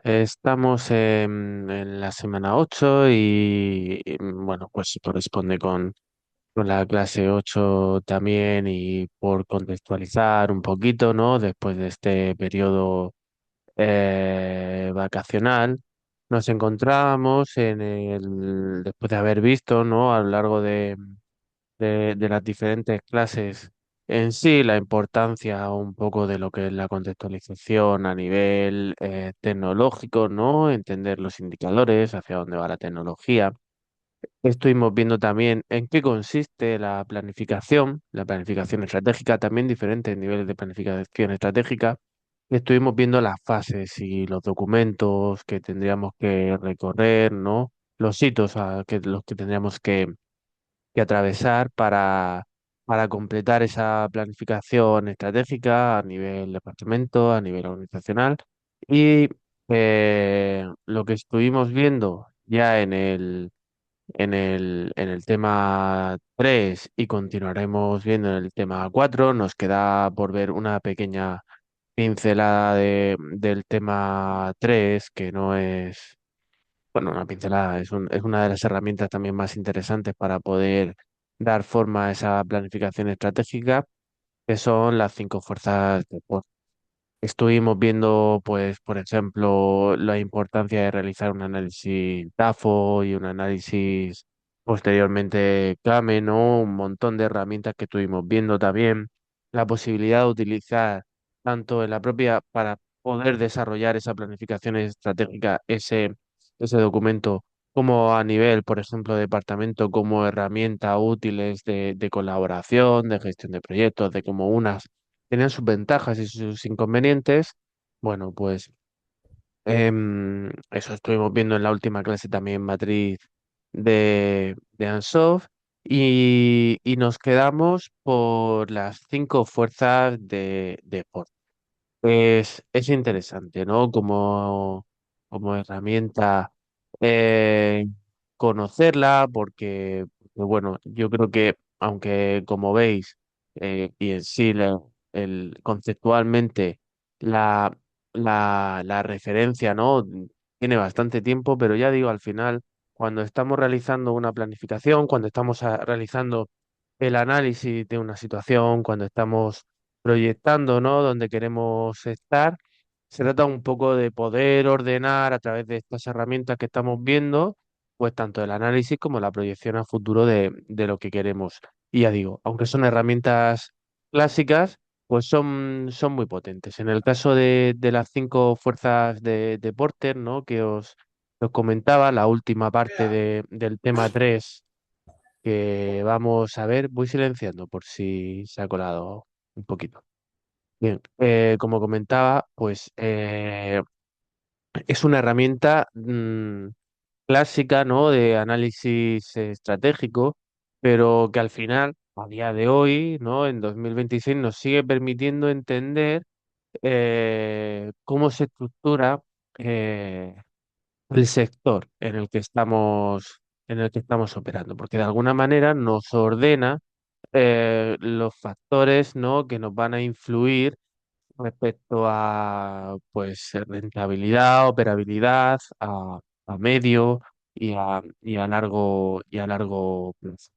Estamos en la semana 8 y, bueno, pues corresponde con la clase 8 también y por contextualizar un poquito, ¿no? Después de este periodo vacacional, nos encontramos después de haber visto, ¿no? A lo largo de las diferentes clases en sí, la importancia un poco de lo que es la contextualización a nivel tecnológico, ¿no? Entender los indicadores, hacia dónde va la tecnología. Estuvimos viendo también en qué consiste la planificación estratégica, también diferentes niveles de planificación estratégica. Estuvimos viendo las fases y los documentos que tendríamos que recorrer, ¿no? Los hitos los que tendríamos que atravesar para completar esa planificación estratégica a nivel departamento, a nivel organizacional. Y lo que estuvimos viendo ya en el tema 3 y continuaremos viendo en el tema 4, nos queda por ver una pequeña pincelada del tema 3 que no es, bueno, una pincelada, es una de las herramientas también más interesantes para poder dar forma a esa planificación estratégica, que son las 5 fuerzas de Ford. Estuvimos viendo, pues, por ejemplo, la importancia de realizar un análisis TAFO y un análisis posteriormente CAME, ¿no? Un montón de herramientas que estuvimos viendo también. La posibilidad de utilizar tanto en la propia, para poder desarrollar esa planificación estratégica, ese documento, como a nivel, por ejemplo, departamento, como herramienta útiles de colaboración, de gestión de proyectos, de como unas tenían sus ventajas y sus inconvenientes. Bueno, pues eso estuvimos viendo en la última clase también en Madrid de Ansoff y nos quedamos por las 5 fuerzas de Ford. Es interesante, ¿no? Como herramienta eh, conocerla, porque, bueno, yo creo que, aunque como veis, y en sí, conceptualmente, la, la referencia, ¿no? Tiene bastante tiempo, pero ya digo, al final, cuando estamos realizando una planificación, cuando estamos realizando el análisis de una situación, cuando estamos proyectando, ¿no? Donde queremos estar. Se trata un poco de poder ordenar a través de estas herramientas que estamos viendo, pues tanto el análisis como la proyección a futuro de lo que queremos. Y ya digo, aunque son herramientas clásicas, pues son muy potentes. En el caso de las 5 fuerzas de Porter, ¿no? Que os comentaba, la última parte del tema 3 que vamos a ver, voy silenciando por si se ha colado un poquito. Bien, como comentaba, pues es una herramienta clásica, ¿no? De análisis estratégico, pero que al final, a día de hoy, ¿no? En 2026 nos sigue permitiendo entender cómo se estructura eh, el sector en el que estamos operando, porque de alguna manera nos ordena los factores, ¿no? Que nos van a influir respecto a, pues, rentabilidad, operabilidad, a medio y a largo plazo.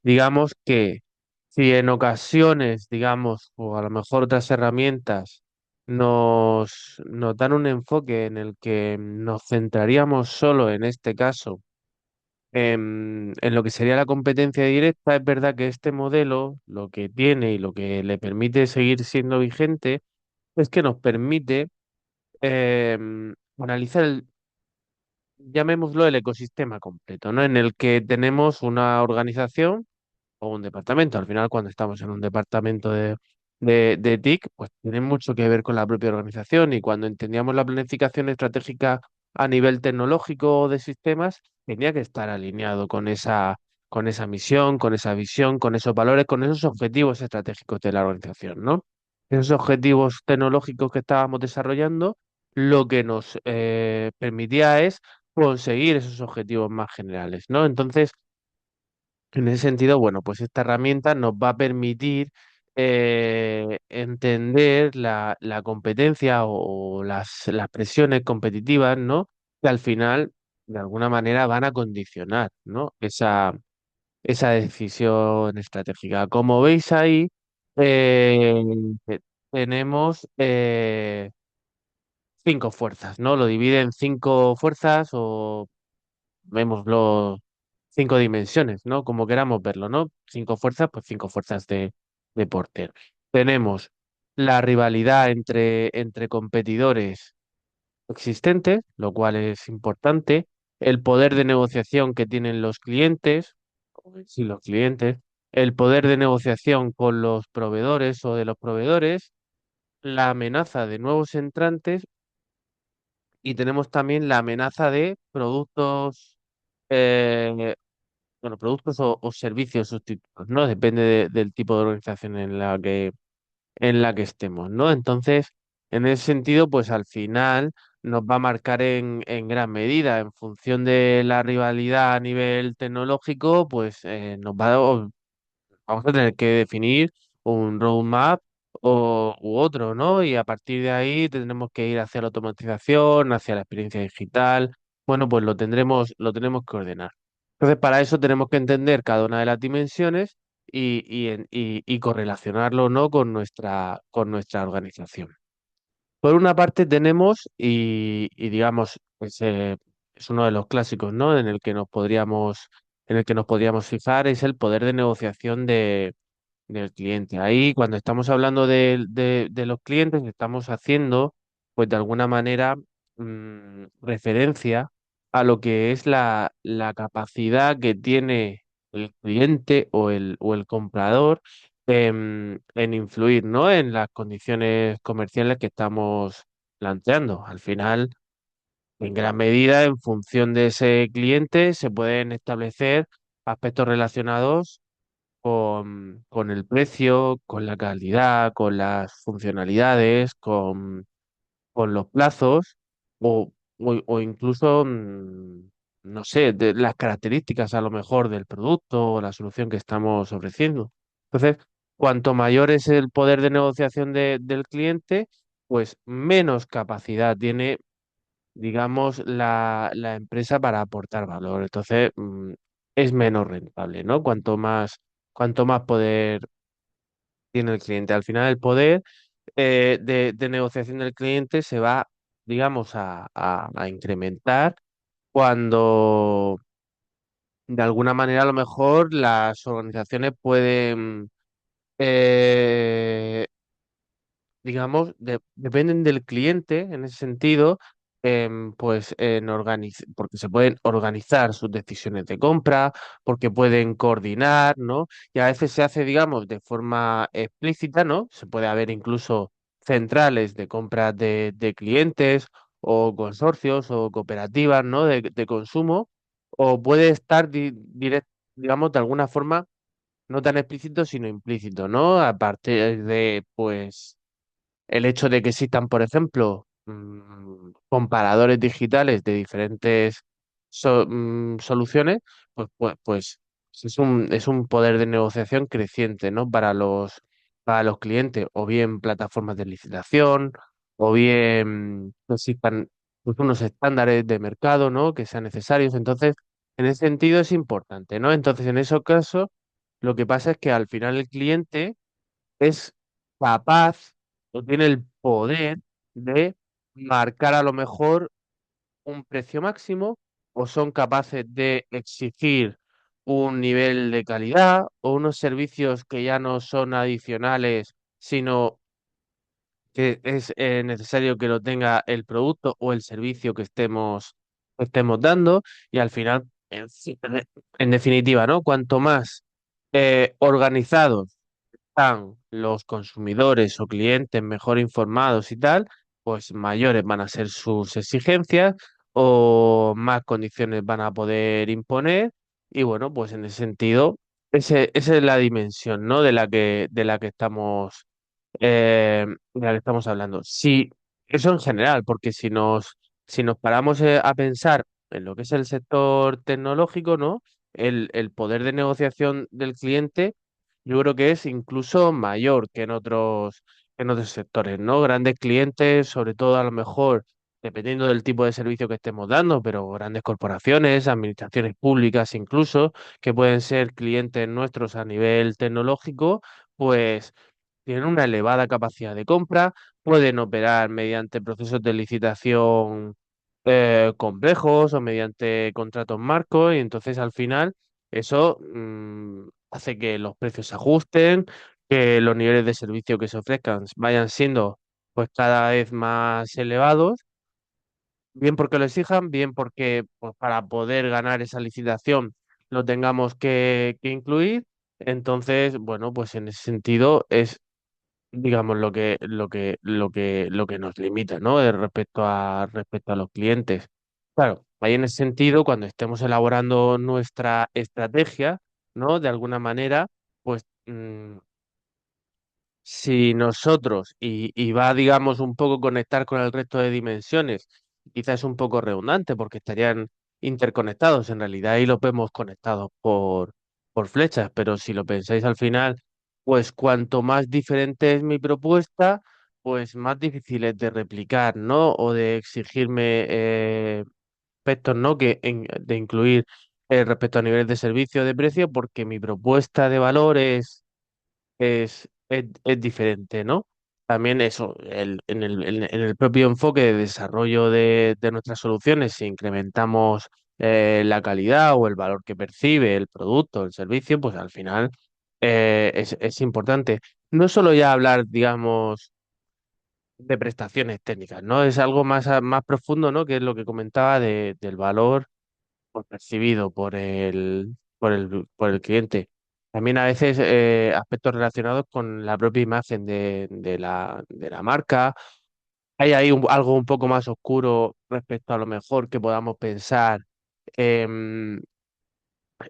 Digamos que si en ocasiones, digamos, o a lo mejor otras herramientas nos dan un enfoque en el que nos centraríamos solo en este caso en lo que sería la competencia directa, es verdad que este modelo lo que tiene y lo que le permite seguir siendo vigente es que nos permite analizar llamémoslo el ecosistema completo, ¿no? En el que tenemos una organización o un departamento. Al final, cuando estamos en un departamento de TIC, pues tiene mucho que ver con la propia organización y cuando entendíamos la planificación estratégica a nivel tecnológico o de sistemas, tenía que estar alineado con esa misión, con esa visión, con esos valores, con esos objetivos estratégicos de la organización, ¿no? Esos objetivos tecnológicos que estábamos desarrollando, lo que nos permitía es conseguir esos objetivos más generales, ¿no? Entonces, en ese sentido, bueno, pues esta herramienta nos va a permitir entender la competencia o las presiones competitivas, ¿no? Que al final, de alguna manera, van a condicionar, ¿no? Esa decisión estratégica. Como veis ahí, eh, tenemos cinco fuerzas, ¿no? Lo divide en cinco fuerzas o vémoslo cinco dimensiones, ¿no? Como queramos verlo, ¿no? Cinco fuerzas, pues cinco fuerzas de portero. Tenemos la rivalidad entre competidores existentes, lo cual es importante, el poder de negociación que tienen los clientes, sí, los clientes, el poder de negociación con los proveedores o de los proveedores, la amenaza de nuevos entrantes y tenemos también la amenaza de productos, eh, bueno, productos o servicios sustitutos, ¿no? Depende del tipo de organización en la que estemos, ¿no? Entonces, en ese sentido, pues al final nos va a marcar en gran medida, en función de la rivalidad a nivel tecnológico, pues vamos a tener que definir un roadmap u otro, ¿no? Y a partir de ahí tendremos que ir hacia la automatización, hacia la experiencia digital. Bueno, pues lo tenemos que ordenar. Entonces, para eso tenemos que entender cada una de las dimensiones y correlacionarlo, ¿no? con nuestra organización. Por una parte tenemos, y digamos, pues, es uno de los clásicos, ¿no? En el que nos podríamos fijar, es el poder de negociación del cliente. Ahí, cuando estamos hablando de los clientes, estamos haciendo, pues de alguna manera, referencia a lo que es la capacidad que tiene el cliente o el comprador en influir, ¿no? En las condiciones comerciales que estamos planteando. Al final, en gran medida, en función de ese cliente, se pueden establecer aspectos relacionados con el precio, con la calidad, con las funcionalidades, con los plazos o incluso, no sé, de las características a lo mejor del producto o la solución que estamos ofreciendo. Entonces, cuanto mayor es el poder de negociación del cliente, pues menos capacidad tiene, digamos, la empresa para aportar valor. Entonces, es menos rentable, ¿no? Cuanto más poder tiene el cliente. Al final, el poder de negociación del cliente se va, digamos, a incrementar cuando de alguna manera a lo mejor las organizaciones pueden digamos, dependen del cliente en ese sentido, pues porque se pueden organizar sus decisiones de compra, porque pueden coordinar, ¿no? Y a veces se hace, digamos, de forma explícita, ¿no? Se puede haber incluso centrales de compras de clientes o consorcios o cooperativas, ¿no? De consumo, o puede estar digamos, de alguna forma no tan explícito, sino implícito, ¿no? A partir de, pues el hecho de que existan, por ejemplo, comparadores digitales de diferentes soluciones, pues es un poder de negociación creciente, ¿no? Para los clientes, o bien plataformas de licitación, o bien que existan pues, unos estándares de mercado, ¿no? Que sean necesarios. Entonces, en ese sentido es importante, ¿no? Entonces, en esos casos, lo que pasa es que al final el cliente es capaz o tiene el poder de marcar a lo mejor un precio máximo o son capaces de exigir un nivel de calidad o unos servicios que ya no son adicionales, sino que es necesario que lo tenga el producto o el servicio que estemos dando y al final, en definitiva, ¿no? Cuanto más organizados están los consumidores o clientes mejor informados y tal, pues mayores van a ser sus exigencias o más condiciones van a poder imponer. Y bueno, pues en ese sentido, esa es la dimensión, ¿no? De la que estamos hablando. Sí, eso en general, porque si nos paramos a pensar en lo que es el sector tecnológico, ¿no? El poder de negociación del cliente yo creo que es incluso mayor que en otros sectores, ¿no? Grandes clientes, sobre todo a lo mejor, dependiendo del tipo de servicio que estemos dando, pero grandes corporaciones, administraciones públicas incluso, que pueden ser clientes nuestros a nivel tecnológico, pues tienen una elevada capacidad de compra, pueden operar mediante procesos de licitación complejos o mediante contratos marcos, y entonces al final eso hace que los precios se ajusten, que los niveles de servicio que se ofrezcan vayan siendo pues cada vez más elevados, bien porque lo exijan, bien porque pues, para poder ganar esa licitación lo tengamos que incluir. Entonces, bueno, pues en ese sentido es, digamos, lo que nos limita, ¿no? Respecto a los clientes. Claro, ahí en ese sentido, cuando estemos elaborando nuestra estrategia, ¿no? De alguna manera, pues si nosotros, y va, digamos, un poco conectar con el resto de dimensiones, quizás es un poco redundante porque estarían interconectados, en realidad ahí los vemos conectados por flechas, pero si lo pensáis al final, pues cuanto más diferente es mi propuesta, pues más difícil es de replicar, ¿no? O de exigirme aspectos, ¿no? De incluir respecto a niveles de servicio o de precio, porque mi propuesta de valor es diferente, ¿no? También eso, en el propio enfoque de desarrollo de nuestras soluciones, si incrementamos la calidad o el valor que percibe el producto, el servicio, pues al final es importante. No solo ya hablar, digamos, de prestaciones técnicas, ¿no? Es algo más profundo, ¿no? Que es lo que comentaba del valor pues, percibido por el cliente. También a veces aspectos relacionados con la propia imagen de la marca. Hay ahí algo un poco más oscuro respecto a lo mejor que podamos pensar em,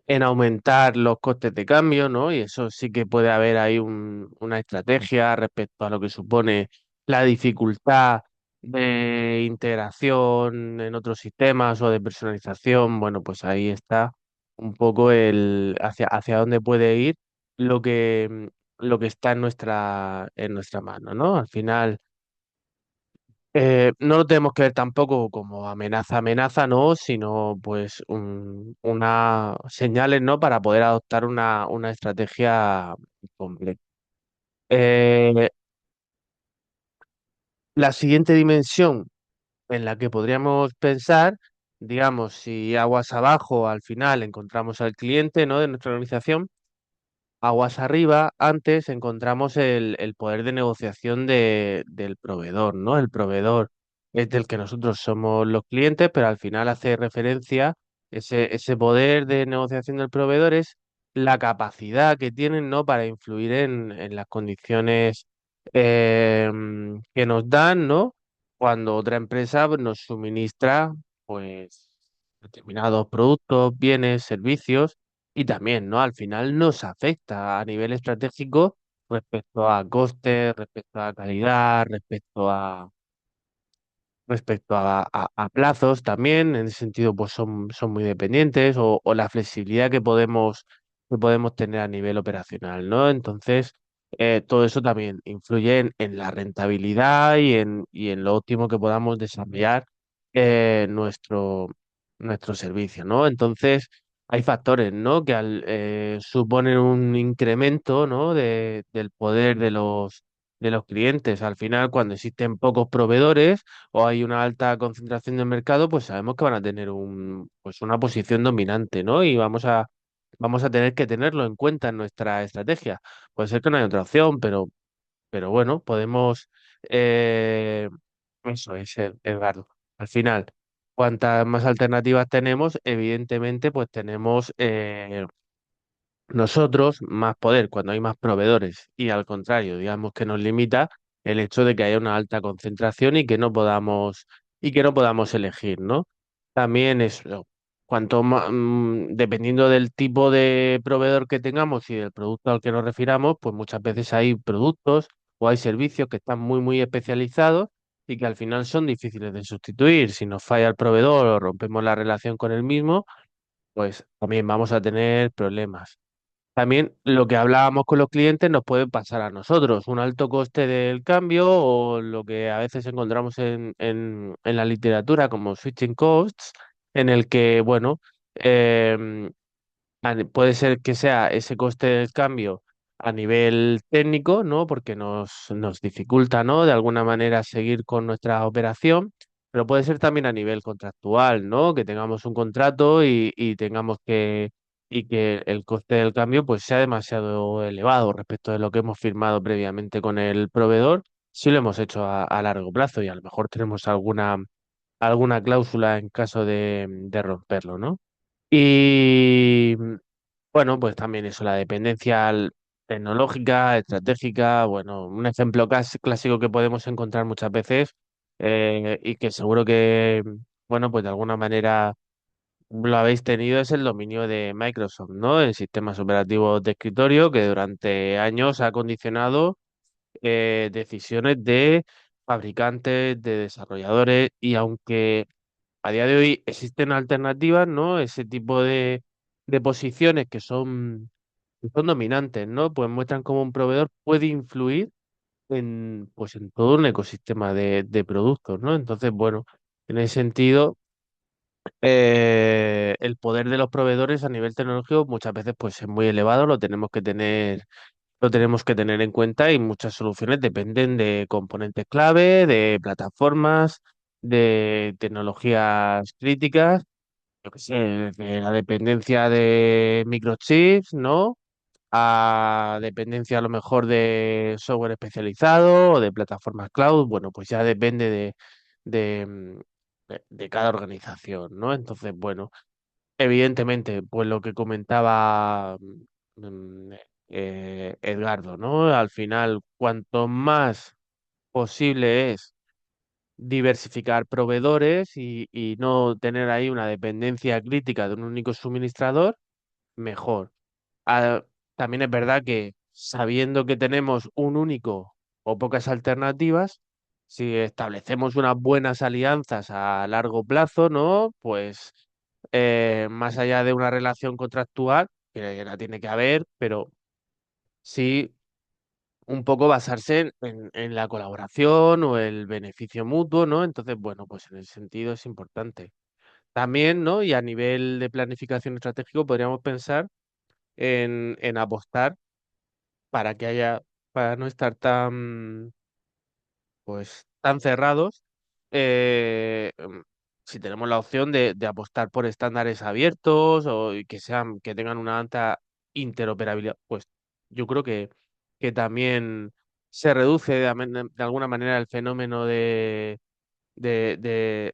en aumentar los costes de cambio, ¿no? Y eso sí que puede haber ahí una estrategia respecto a lo que supone la dificultad de integración en otros sistemas o de personalización. Bueno, pues ahí está un poco hacia dónde puede ir lo lo que está en nuestra mano, ¿no? Al final. No lo tenemos que ver tampoco como amenaza, ¿no? Sino pues una señales, ¿no? Para poder adoptar una estrategia completa. Eh, la siguiente dimensión en la que podríamos pensar, digamos, si aguas abajo al final encontramos al cliente, ¿no? De nuestra organización. Aguas arriba, antes encontramos el poder de negociación del proveedor, ¿no? El proveedor es del que nosotros somos los clientes, pero al final hace referencia, ese poder de negociación del proveedor es la capacidad que tienen, ¿no? Para influir en las condiciones que nos dan, ¿no? Cuando otra empresa pues, nos suministra, pues, determinados productos, bienes, servicios y también, ¿no? Al final nos afecta a nivel estratégico respecto a costes, respecto a calidad, a plazos también. En ese sentido, pues son muy dependientes o la flexibilidad que podemos tener a nivel operacional, ¿no? Entonces, todo eso también influye en la rentabilidad y en lo óptimo que podamos desarrollar eh, nuestro, nuestro servicio, ¿no? Entonces, hay factores, ¿no? Que suponen un incremento, ¿no? Del poder de los clientes. Al final, cuando existen pocos proveedores, o hay una alta concentración de mercado, pues sabemos que van a tener pues una posición dominante, ¿no? Y vamos a tener que tenerlo en cuenta en nuestra estrategia. Puede ser que no haya otra opción, pero bueno, podemos... eh, eso es, Edgardo. Al final, cuantas más alternativas tenemos, evidentemente, pues tenemos nosotros más poder cuando hay más proveedores y al contrario, digamos que nos limita el hecho de que haya una alta concentración y que no podamos elegir, ¿no? También eso, cuanto más, dependiendo del tipo de proveedor que tengamos y del producto al que nos refiramos, pues muchas veces hay productos o hay servicios que están muy especializados y que al final son difíciles de sustituir. Si nos falla el proveedor o rompemos la relación con el mismo, pues también vamos a tener problemas. También lo que hablábamos con los clientes nos puede pasar a nosotros, un alto coste del cambio o lo que a veces encontramos en la literatura como switching costs, en el que, bueno, em, puede ser que sea ese coste del cambio a nivel técnico, ¿no? Porque nos dificulta, ¿no? De alguna manera seguir con nuestra operación, pero puede ser también a nivel contractual, ¿no? Que tengamos un contrato y tengamos y que el coste del cambio pues sea demasiado elevado respecto de lo que hemos firmado previamente con el proveedor, si lo hemos hecho a largo plazo y a lo mejor tenemos alguna cláusula en caso de romperlo, ¿no? Y bueno, pues también eso, la dependencia tecnológica, estratégica, bueno, un ejemplo clásico que podemos encontrar muchas veces y que seguro que, bueno, pues de alguna manera lo habéis tenido es el dominio de Microsoft, ¿no? En sistemas operativos de escritorio que durante años ha condicionado decisiones de fabricantes, de desarrolladores y aunque a día de hoy existen alternativas, ¿no? Ese tipo de posiciones que son dominantes, ¿no? Pues muestran cómo un proveedor puede influir pues en todo un ecosistema de productos, ¿no? Entonces, bueno, en ese sentido, el poder de los proveedores a nivel tecnológico muchas veces pues es muy elevado, lo tenemos que tener en cuenta y muchas soluciones dependen de componentes clave, de plataformas, de tecnologías críticas, yo qué sé, de la dependencia de microchips, ¿no? A dependencia a lo mejor de software especializado o de plataformas cloud, bueno, pues ya depende de, mm, de cada organización, ¿no? Entonces, bueno, evidentemente, pues lo que comentaba mm, Edgardo, ¿no? Al final, cuanto más posible es diversificar proveedores y no tener ahí una dependencia crítica de un único suministrador, mejor. Ah, también es verdad que sabiendo que tenemos un único o pocas alternativas, si establecemos unas buenas alianzas a largo plazo, ¿no? Pues más allá de una relación contractual, que la tiene que haber, pero sí un poco basarse en la colaboración o el beneficio mutuo, ¿no? Entonces, bueno, pues en ese sentido es importante. También, ¿no? Y a nivel de planificación estratégico podríamos pensar en apostar para que haya, para no estar tan, pues, tan cerrados, si tenemos la opción de apostar por estándares abiertos o y que sean, que tengan una alta interoperabilidad, pues yo creo que también se reduce de alguna manera el fenómeno de, de,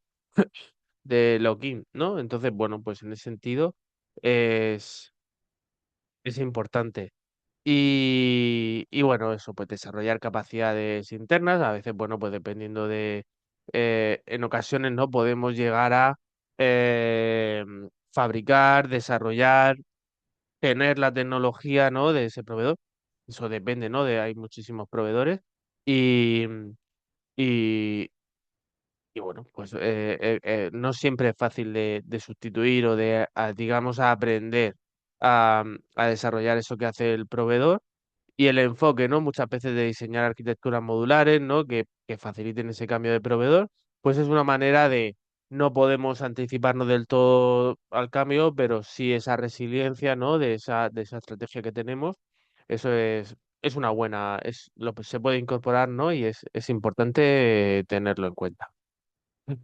de lock-in, ¿no? Entonces, bueno, pues en ese sentido es, es importante. Y bueno, eso, pues desarrollar capacidades internas, a veces, bueno, pues dependiendo en ocasiones, ¿no? Podemos llegar a eh, fabricar, desarrollar, tener la tecnología, ¿no? De ese proveedor. Eso depende, ¿no? Hay muchísimos proveedores y, y, y bueno, pues no siempre es fácil de sustituir o digamos, a aprender a desarrollar eso que hace el proveedor y el enfoque, ¿no? Muchas veces de diseñar arquitecturas modulares, ¿no? Que faciliten ese cambio de proveedor, pues es una manera de no podemos anticiparnos del todo al cambio, pero sí esa resiliencia, ¿no? De esa estrategia que tenemos, eso es una buena, se puede incorporar, ¿no? Y es importante tenerlo en cuenta.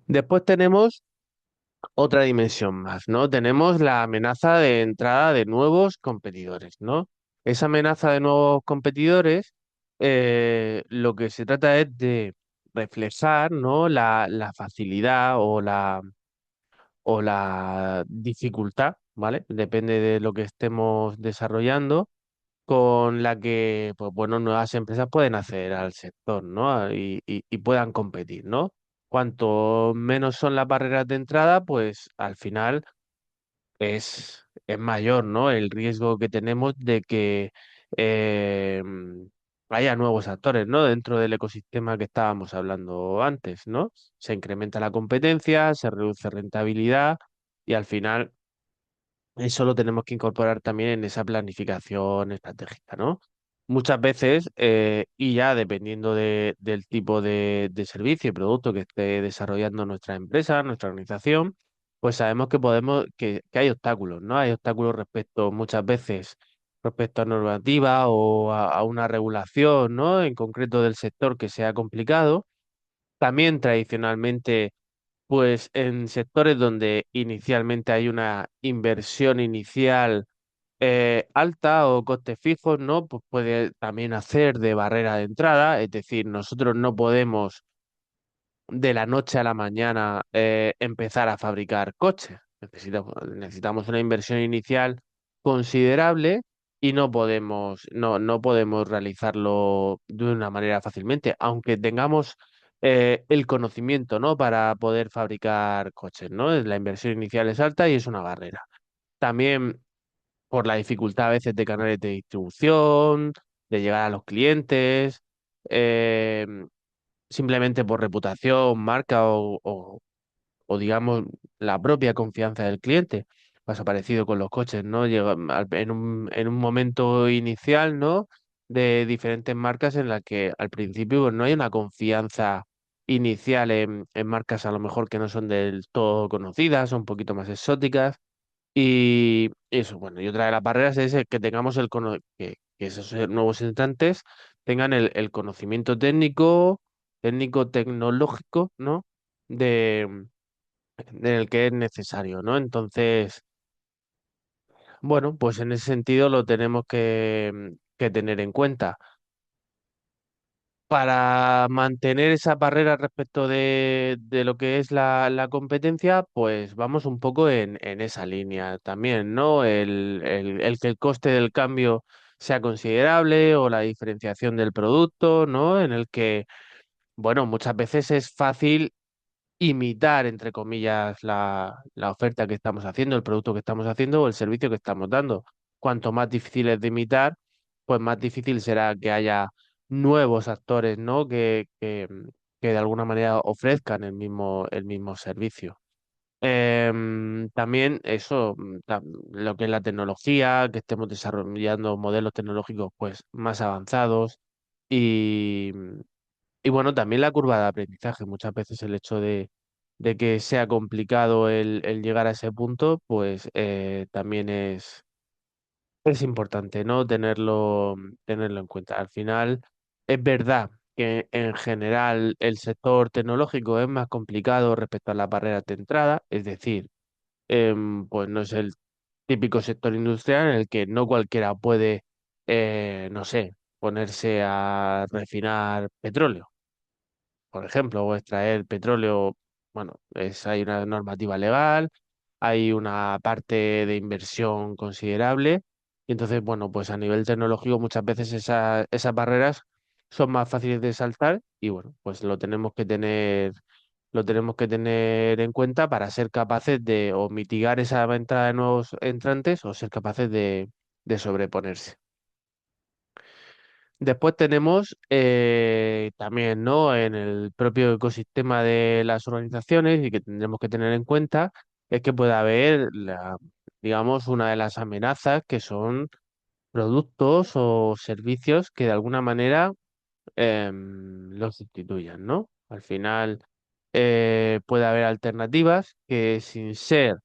Después tenemos otra dimensión más, ¿no? Tenemos la amenaza de entrada de nuevos competidores, ¿no? Esa amenaza de nuevos competidores, lo que se trata es de reflejar, ¿no? La facilidad o la dificultad, ¿vale? Depende de lo que estemos desarrollando, con la que, pues bueno, nuevas empresas pueden acceder al sector, ¿no? Y puedan competir, ¿no? Cuanto menos son las barreras de entrada, pues al final es mayor, ¿no? El riesgo que tenemos de que eh, haya nuevos actores, ¿no? Dentro del ecosistema que estábamos hablando antes, ¿no? Se incrementa la competencia, se reduce rentabilidad y al final eso lo tenemos que incorporar también en esa planificación estratégica, ¿no? Muchas veces, y ya dependiendo del tipo de servicio y producto que esté desarrollando nuestra empresa, nuestra organización, pues sabemos que que hay obstáculos, ¿no? Hay obstáculos muchas veces, respecto a normativa o a una regulación, ¿no? En concreto del sector que sea complicado. También tradicionalmente pues en sectores donde inicialmente hay una inversión inicial alta o costes fijos, ¿no? Pues puede también hacer de barrera de entrada, es decir, nosotros no podemos de la noche a la mañana empezar a fabricar coches. Necesitamos una inversión inicial considerable y no podemos realizarlo de una manera fácilmente, aunque tengamos el conocimiento, ¿no? Para poder fabricar coches, ¿no? La inversión inicial es alta y es una barrera. También por la dificultad a veces de canales de distribución, de llegar a los clientes. eh, Simplemente por reputación, marca o, digamos la propia confianza del cliente. Pasa parecido con los coches, ¿no? En un momento inicial, ¿no? De diferentes marcas en la que al principio pues, no hay una confianza inicial en marcas a lo mejor que no son del todo conocidas, son un poquito más exóticas. Y eso, bueno, y otra de las barreras es el que tengamos que esos nuevos entrantes tengan el conocimiento técnico, tecnológico, ¿no? De, del que es necesario, ¿no? Entonces, bueno, pues en ese sentido lo tenemos que tener en cuenta. Para mantener esa barrera respecto de lo que es la competencia, pues vamos un poco en esa línea también, ¿no? El que el coste del cambio sea considerable o la diferenciación del producto, ¿no? En el que, bueno, muchas veces es fácil imitar, entre comillas, la oferta que estamos haciendo, el producto que estamos haciendo o el servicio que estamos dando. Cuanto más difícil es de imitar, pues más difícil será que haya nuevos actores, ¿no? Que de alguna manera ofrezcan el mismo servicio. También eso, lo que es la tecnología, que estemos desarrollando modelos tecnológicos pues más avanzados y, y bueno, también la curva de aprendizaje. Muchas veces el hecho de que sea complicado el llegar a ese punto, pues también es importante, ¿no? Tenerlo en cuenta. Al final, es verdad que en general el sector tecnológico es más complicado respecto a las barreras de entrada, es decir, pues no es el típico sector industrial en el que no cualquiera puede, no sé, ponerse a refinar petróleo por ejemplo, o extraer petróleo, bueno, hay una normativa legal, hay una parte de inversión considerable, y entonces, bueno, pues a nivel tecnológico muchas veces esas barreras son más fáciles de saltar y bueno, pues lo tenemos que tener en cuenta para ser capaces de o mitigar esa entrada de nuevos entrantes o ser capaces de sobreponerse. Después tenemos también, ¿no? En el propio ecosistema de las organizaciones y que tendremos que tener en cuenta es que puede haber, digamos, una de las amenazas que son productos o servicios que de alguna manera los sustituyan, ¿no? Al final puede haber alternativas que sin ser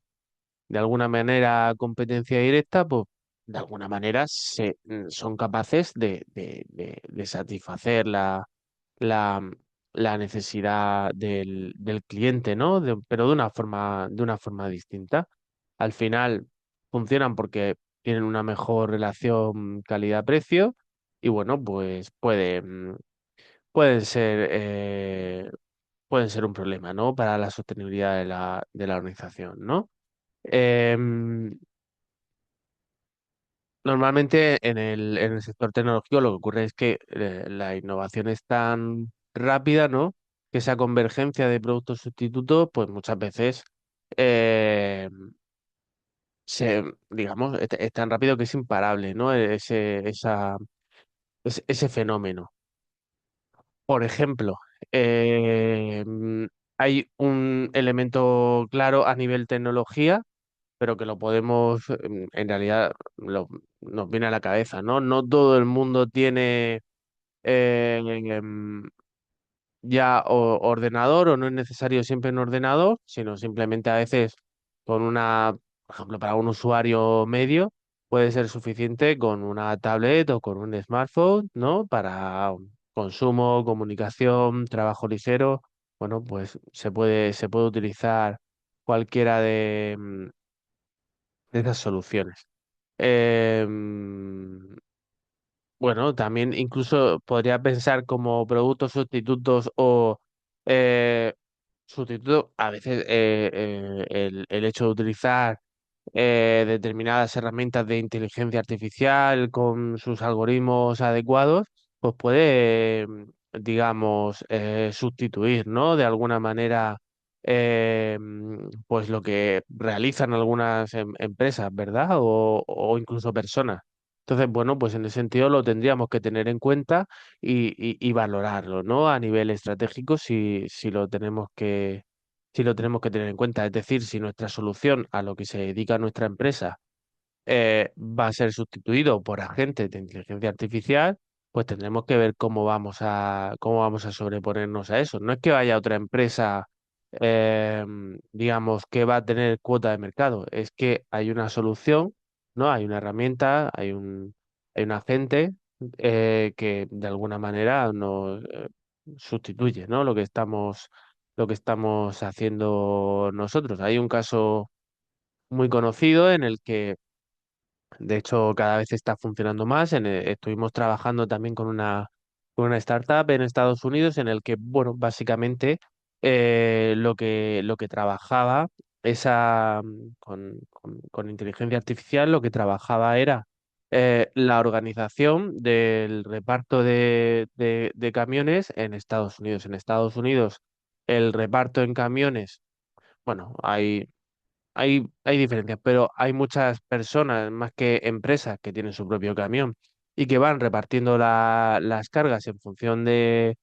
de alguna manera competencia directa, pues de alguna manera son capaces de satisfacer la, la necesidad del cliente, ¿no? Pero de una forma distinta. Al final funcionan porque tienen una mejor relación calidad-precio y bueno, pues pueden ser, pueden ser un problema, ¿no? Para la sostenibilidad de la organización, ¿no? Em, Normalmente en el sector tecnológico lo que ocurre es que la innovación es tan rápida, ¿no? Que esa convergencia de productos sustitutos, pues muchas veces eh, digamos, es tan rápido que es imparable, ¿no? Ese fenómeno. Por ejemplo, hay un elemento claro a nivel tecnología pero que lo podemos, en realidad, nos viene a la cabeza, ¿no? No todo el mundo tiene ya ordenador o no es necesario siempre un ordenador, sino simplemente a veces con una, por ejemplo, para un usuario medio puede ser suficiente con una tablet o con un smartphone, ¿no? Para consumo, comunicación, trabajo ligero. Bueno, pues se puede utilizar cualquiera de esas soluciones. Em, bueno, también incluso podría pensar como productos sustitutos o sustituto, a veces el hecho de utilizar determinadas herramientas de inteligencia artificial con sus algoritmos adecuados, pues puede, digamos, sustituir, ¿no? De alguna manera, pues lo que realizan algunas empresas, ¿verdad? O incluso personas. Entonces, bueno, pues en ese sentido lo tendríamos que tener en cuenta y valorarlo, ¿no? A nivel estratégico, si lo tenemos si lo tenemos que tener en cuenta. Es decir, si nuestra solución a lo que se dedica nuestra empresa va a ser sustituido por agentes de inteligencia artificial, pues tendremos que ver cómo vamos a sobreponernos a eso. No es que vaya otra empresa, digamos, que va a tener cuota de mercado, es que hay una solución, ¿no? Hay una herramienta, hay un agente que de alguna manera nos sustituye, ¿no? Lo que estamos haciendo nosotros. Hay un caso muy conocido en el que de hecho, cada vez está funcionando más. Estuvimos trabajando también con una startup en Estados Unidos en el que, bueno, básicamente lo que trabajaba con inteligencia artificial, lo que trabajaba era la organización del reparto de camiones en Estados Unidos. En Estados Unidos, el reparto en camiones, bueno, hay diferencias, pero hay muchas personas, más que empresas, que tienen su propio camión y que van repartiendo las cargas en función de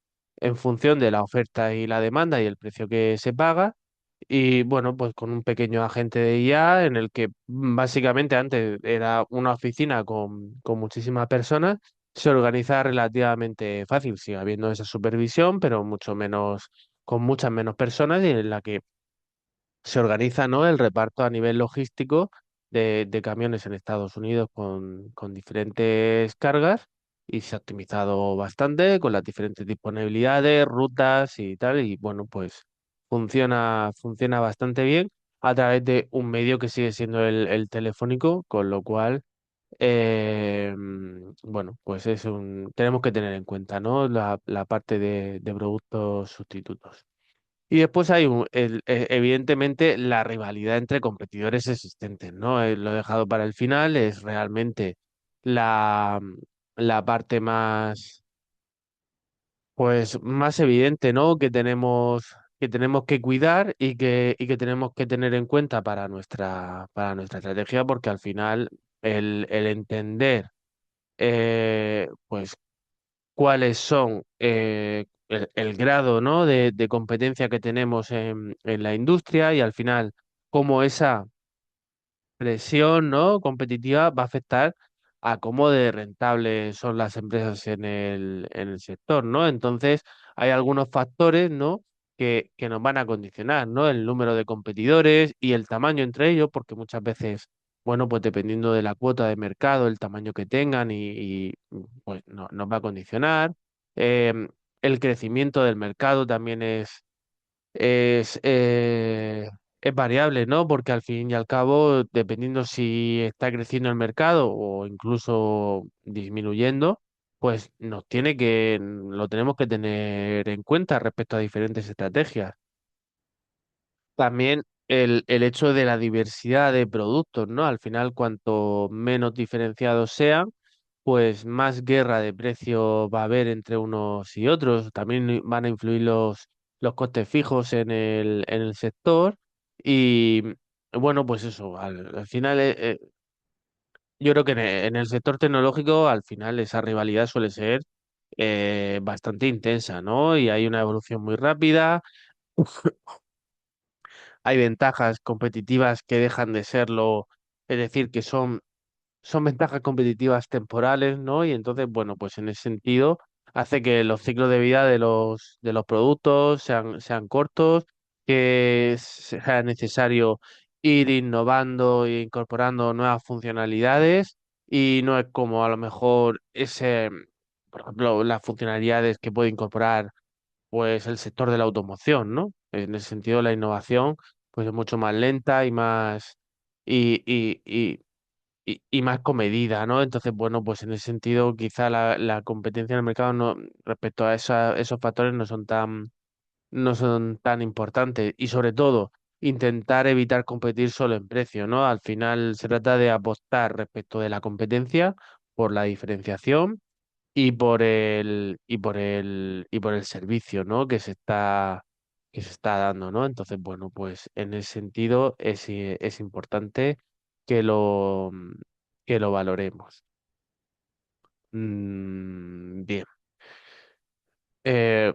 la oferta y la demanda y el precio que se paga. Y bueno, pues con un pequeño agente de IA en el que básicamente antes era una oficina con muchísimas personas, se organiza relativamente fácil, sigue habiendo esa supervisión, pero mucho menos, con muchas menos personas y en la que se organiza, ¿no? El reparto a nivel logístico de camiones en Estados Unidos con diferentes cargas y se ha optimizado bastante con las diferentes disponibilidades, rutas y tal. Y bueno, pues funciona bastante bien a través de un medio que sigue siendo el telefónico, con lo cual, bueno, pues tenemos que tener en cuenta, ¿no? La parte de productos sustitutos. Y después hay evidentemente la rivalidad entre competidores existentes, ¿no? Lo he dejado para el final, es realmente la, la parte más, pues, más evidente, ¿no? Que tenemos que cuidar y que tenemos que tener en cuenta para nuestra estrategia, porque al final el entender, pues, cuáles son el grado, ¿no? de competencia que tenemos en la industria y al final cómo esa presión, ¿no? competitiva va a afectar a cómo de rentables son las empresas en el sector, ¿no? Entonces, hay algunos factores, ¿no? que nos van a condicionar, ¿no? El número de competidores y el tamaño entre ellos, porque muchas veces, bueno, pues dependiendo de la cuota de mercado, el tamaño que tengan pues nos va a condicionar. Em, el crecimiento del mercado también es, eh, es variable, ¿no? Porque al fin y al cabo, dependiendo si está creciendo el mercado o incluso disminuyendo, pues lo tenemos que tener en cuenta respecto a diferentes estrategias. También el hecho de la diversidad de productos, ¿no? Al final, cuanto menos diferenciados sean, pues más guerra de precio va a haber entre unos y otros. También van a influir los costes fijos en el sector. Y bueno, pues eso, al final, yo creo que en el sector tecnológico, al final, esa rivalidad suele ser bastante intensa, ¿no? Y hay una evolución muy rápida. hay ventajas competitivas que dejan de serlo, es decir, que son ventajas competitivas temporales, ¿no? Y entonces, bueno, pues en ese sentido hace que los ciclos de vida de los productos sean cortos, que sea necesario ir innovando e incorporando nuevas funcionalidades y no es como a lo mejor por ejemplo, las funcionalidades que puede incorporar pues el sector de la automoción, ¿no? En ese sentido, la innovación pues es mucho más lenta y más y, y, y, y más comedida, ¿no? Entonces, bueno, pues en ese sentido, quizá la competencia en el mercado no, respecto a esos factores no son tan importantes. Y sobre todo, intentar evitar competir solo en precio, ¿no? Al final se trata de apostar respecto de la competencia por la diferenciación y por el servicio, ¿no? Que se está dando, ¿no? Entonces, bueno, pues en ese sentido es importante que que lo valoremos. Bien. Eh,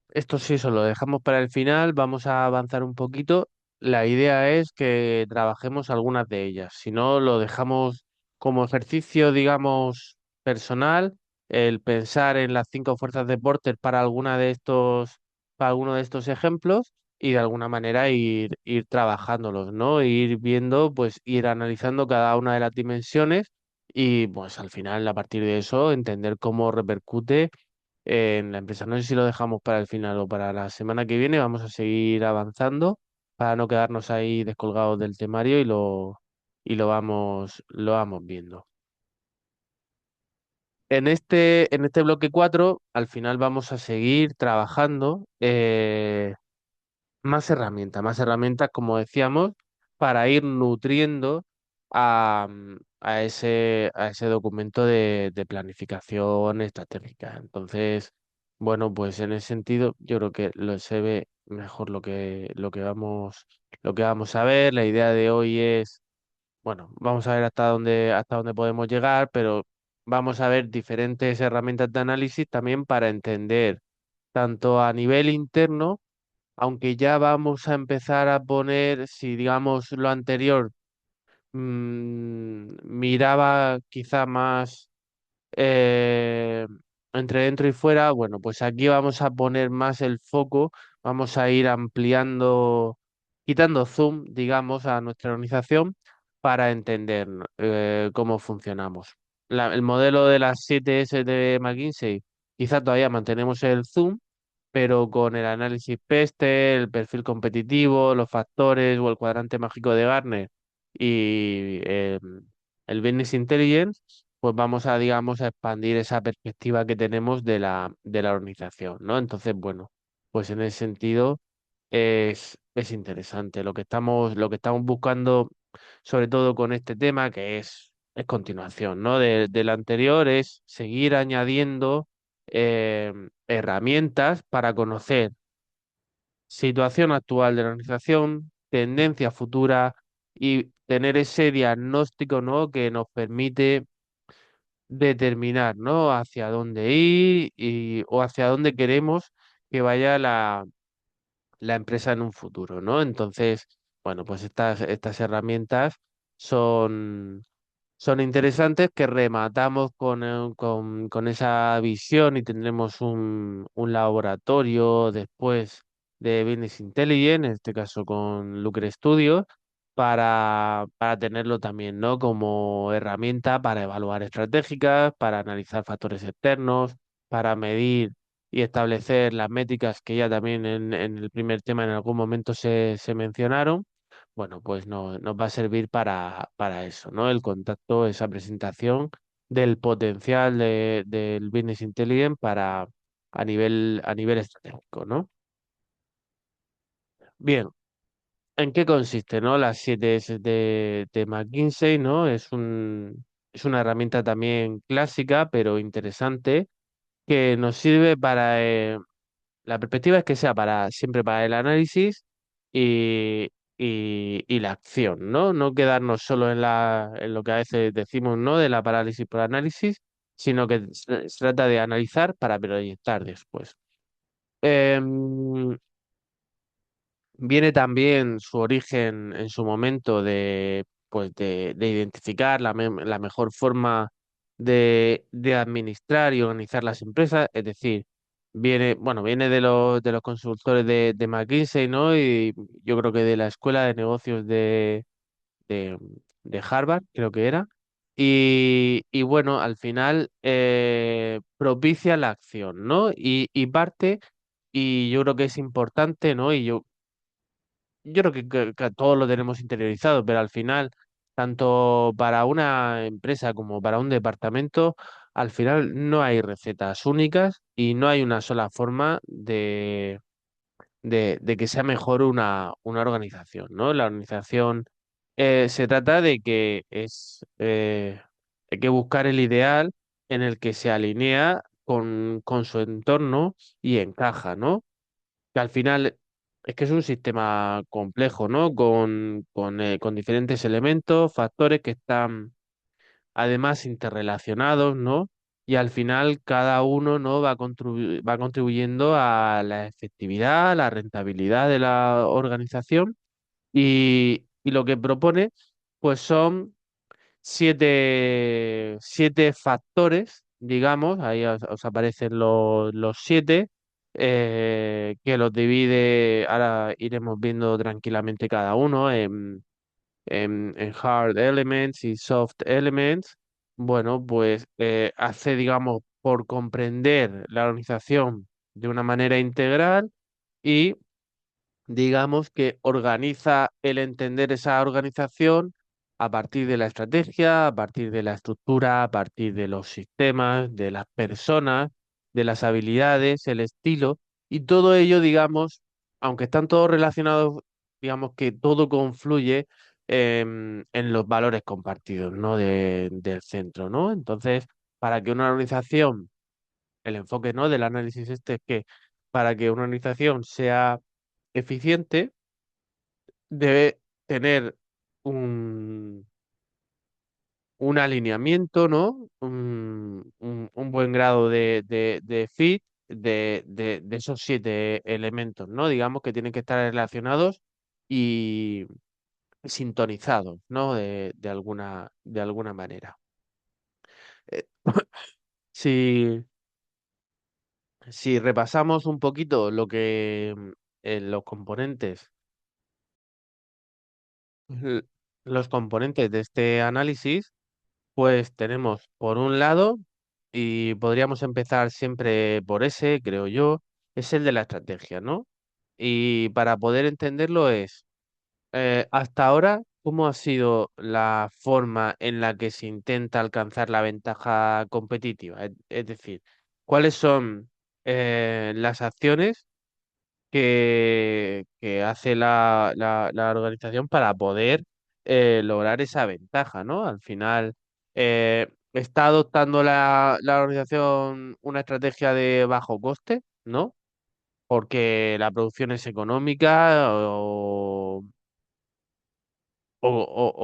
Esto sí, eso lo dejamos para el final, vamos a avanzar un poquito. La idea es que trabajemos algunas de ellas, si no lo dejamos como ejercicio, digamos, personal, el pensar en las 5 fuerzas de Porter para alguno de estos ejemplos y de alguna manera ir trabajándolos, ¿no? Ir viendo, pues ir analizando cada una de las dimensiones y pues al final, a partir de eso, entender cómo repercute en la empresa. No sé si lo dejamos para el final o para la semana que viene. Vamos a seguir avanzando para no quedarnos ahí descolgados del temario y lo vamos viendo. En este bloque 4 al final vamos a seguir trabajando más herramientas, como decíamos, para ir nutriendo a ese documento de planificación estratégica. Entonces, bueno, pues en ese sentido, yo creo que se ve mejor lo que vamos a ver. La idea de hoy es, bueno, vamos a ver hasta dónde podemos llegar, pero vamos a ver diferentes herramientas de análisis también para entender tanto a nivel interno, aunque ya vamos a empezar a poner, si digamos lo anterior miraba quizá más eh, entre dentro y fuera, bueno, pues aquí vamos a poner más el foco, vamos a ir ampliando, quitando zoom, digamos, a nuestra organización para entender cómo funcionamos. El modelo de las 7S de McKinsey, quizá todavía mantenemos el zoom, pero con el análisis PESTE, el perfil competitivo, los factores o el cuadrante mágico de Gartner y el Business Intelligence, pues vamos a, digamos, a expandir esa perspectiva que tenemos de la organización, ¿no? Entonces, bueno, pues en ese sentido es interesante lo que estamos buscando, sobre todo con este tema, que es continuación, ¿no? Del anterior es seguir añadiendo herramientas para conocer situación actual de la organización, tendencia futura y tener ese diagnóstico, ¿no? Que nos permite determinar, ¿no? Hacia dónde ir o hacia dónde queremos que vaya la empresa en un futuro, ¿no? Entonces, bueno, pues estas herramientas son son interesantes que rematamos con esa visión y tendremos un laboratorio después de Business Intelligence, en este caso con Lucre Studio, para tenerlo también, ¿no? Como herramienta para evaluar estratégicas, para analizar factores externos, para medir y establecer las métricas que ya también en el primer tema en algún momento se mencionaron. Bueno, pues nos va a servir para eso, ¿no? El contacto, esa presentación del potencial del Business Intelligence a nivel estratégico, ¿no? Bien, ¿en qué consiste, no? Las 7S de McKinsey, ¿no? Es una herramienta también clásica, pero interesante, que nos sirve la perspectiva es que sea siempre para el análisis y, y la acción, ¿no? No quedarnos solo en lo que a veces decimos, ¿no? De la parálisis por análisis, sino que se trata de analizar para proyectar después. Em, Viene también su origen en su momento de, pues de identificar la mejor forma de administrar y organizar las empresas, es decir, viene de los consultores de McKinsey, ¿no? Y yo creo que de la Escuela de Negocios de, de Harvard, creo que era. Y bueno, al final propicia la acción, ¿no? Y parte, y yo creo que es importante, ¿no? Yo creo que todos lo tenemos interiorizado, pero al final, tanto para una empresa como para un departamento, al final no hay recetas únicas y no hay una sola forma de que sea mejor una organización, ¿no? La organización se trata de que hay que buscar el ideal en el que se alinea con su entorno y encaja, ¿no? Que al final es que es un sistema complejo, ¿no? Con diferentes elementos, factores que están además interrelacionados, ¿no? Y al final cada uno, ¿no? Va contribuyendo a la efectividad, a la rentabilidad de la organización y lo que propone, pues son siete factores, digamos, ahí os aparecen los siete, que los divide, ahora iremos viendo tranquilamente cada uno en hard elements y soft elements. Bueno, pues hace, digamos, por comprender la organización de una manera integral y digamos que organiza el entender esa organización a partir de la estrategia, a partir de la estructura, a partir de los sistemas, de las personas, de las habilidades, el estilo, y todo ello, digamos, aunque están todos relacionados, digamos que todo confluye en los valores compartidos, ¿no? Del centro, ¿no? Entonces, para que una organización, el enfoque, ¿no? Del análisis este es que para que una organización sea eficiente, debe tener un, un alineamiento, ¿no? Un buen grado de fit de esos siete elementos, ¿no? Digamos que tienen que estar relacionados y sintonizados, ¿no? De alguna manera. Eh, si, si repasamos un poquito lo que los componentes, l- los componentes de este análisis, pues tenemos por un lado, y podríamos empezar siempre por ese, creo yo, es el de la estrategia, ¿no? Y para poder entenderlo es, hasta ahora, ¿cómo ha sido la forma en la que se intenta alcanzar la ventaja competitiva? Es decir, ¿cuáles son las acciones que hace la organización para poder lograr esa ventaja, ¿no? Al final, está adoptando la organización una estrategia de bajo coste, ¿no? Porque la producción es económica o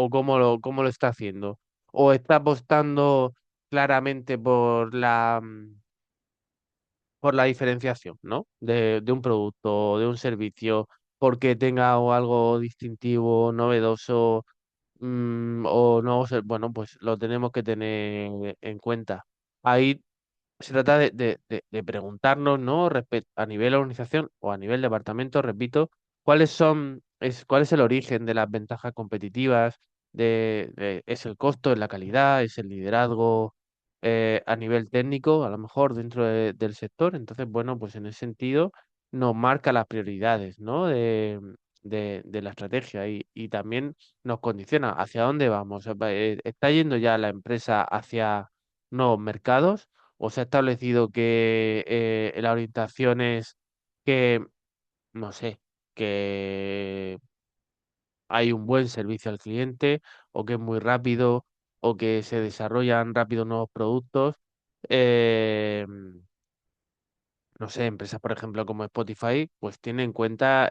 cómo lo está haciendo. O está apostando claramente por la diferenciación, ¿no? De un producto o de un servicio, porque tenga o algo distintivo, novedoso, o no, bueno, pues lo tenemos que tener en cuenta. Ahí se trata de preguntarnos, ¿no? A nivel organización o a nivel departamento, repito, cuál es el origen de las ventajas competitivas, es el costo, es la calidad, es el liderazgo, a nivel técnico, a lo mejor dentro del sector. Entonces, bueno, pues en ese sentido nos marca las prioridades, ¿no? De la estrategia y también nos condiciona hacia dónde vamos. ¿Está yendo ya la empresa hacia nuevos mercados? ¿O se ha establecido que la orientación es que, no sé, que hay un buen servicio al cliente o que es muy rápido o que se desarrollan rápido nuevos productos? Eh, no sé, empresas, por ejemplo, como Spotify, pues tienen en cuenta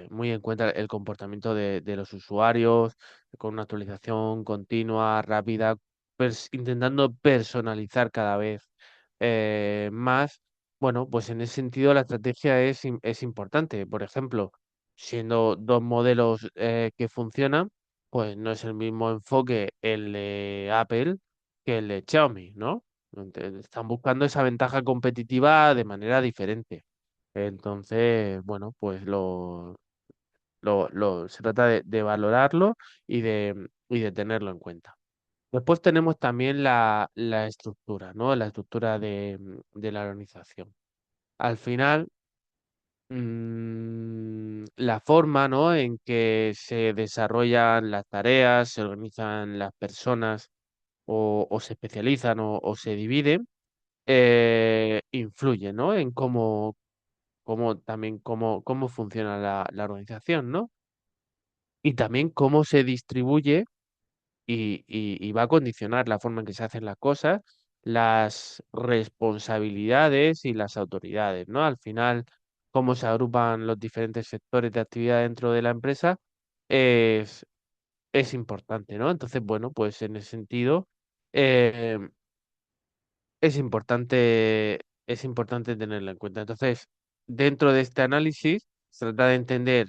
muy en cuenta el comportamiento de los usuarios, con una actualización continua, rápida, intentando personalizar cada vez más. Bueno, pues en ese sentido la estrategia es importante. Por ejemplo, siendo dos modelos que funcionan, pues no es el mismo enfoque el de Apple que el de Xiaomi, ¿no? Están buscando esa ventaja competitiva de manera diferente. Entonces, bueno, pues se trata de valorarlo y de tenerlo en cuenta. Después tenemos también la estructura, ¿no? La estructura de la organización. Al final, la forma, ¿no? en que se desarrollan las tareas, se organizan las personas o se especializan o se dividen, influye, ¿no? En cómo funciona la organización, ¿no? Y también cómo se distribuye y va a condicionar la forma en que se hacen las cosas, las responsabilidades y las autoridades, ¿no? Al final, cómo se agrupan los diferentes sectores de actividad dentro de la empresa es, es importante, ¿no? Entonces, bueno, pues en ese sentido, eh, es importante tenerlo en cuenta. Entonces, dentro de este análisis, se trata de entender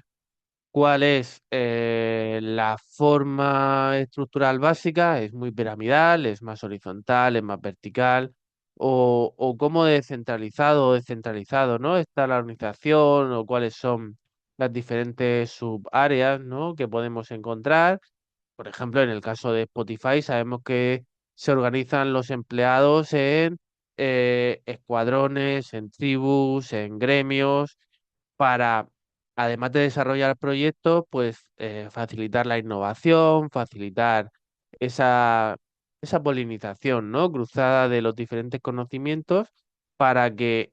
cuál es la forma estructural básica, es muy piramidal, es más horizontal, es más vertical, o cómo descentralizado o descentralizado, ¿no? Está la organización o cuáles son las diferentes subáreas, ¿no? que podemos encontrar. Por ejemplo, en el caso de Spotify, sabemos que se organizan los empleados en escuadrones, en tribus, en gremios para, además de desarrollar proyectos, pues facilitar la innovación, facilitar esa, esa polinización, ¿no? Cruzada de los diferentes conocimientos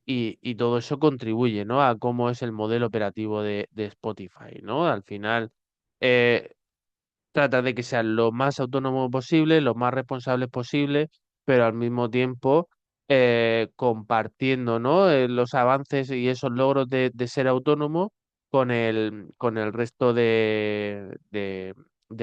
y todo eso contribuye, ¿no? A cómo es el modelo operativo de Spotify, ¿no? Al final, eh, trata de que sean lo más autónomos posible, lo más responsables posible, pero al mismo tiempo compartiendo, ¿no? Los avances y esos logros de ser autónomo con el resto de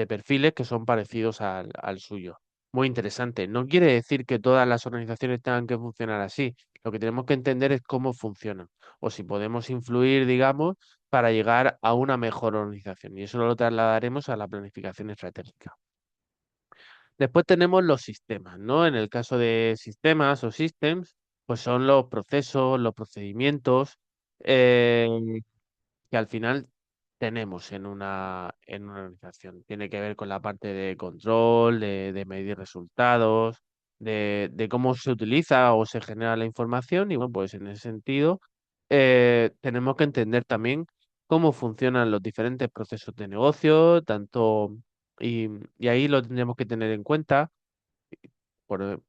perfiles que son parecidos al suyo. Muy interesante. No quiere decir que todas las organizaciones tengan que funcionar así. Lo que tenemos que entender es cómo funcionan o si podemos influir, digamos, para llegar a una mejor organización. Y eso lo trasladaremos a la planificación estratégica. Después tenemos los sistemas, ¿no? En el caso de sistemas o systems, pues son los procesos, los procedimientos eh, que al final tenemos en una organización. Tiene que ver con la parte de control, de medir resultados, de cómo se utiliza o se genera la información. Y bueno, pues en ese sentido, tenemos que entender también cómo funcionan los diferentes procesos de negocio, y ahí lo tendremos que tener en cuenta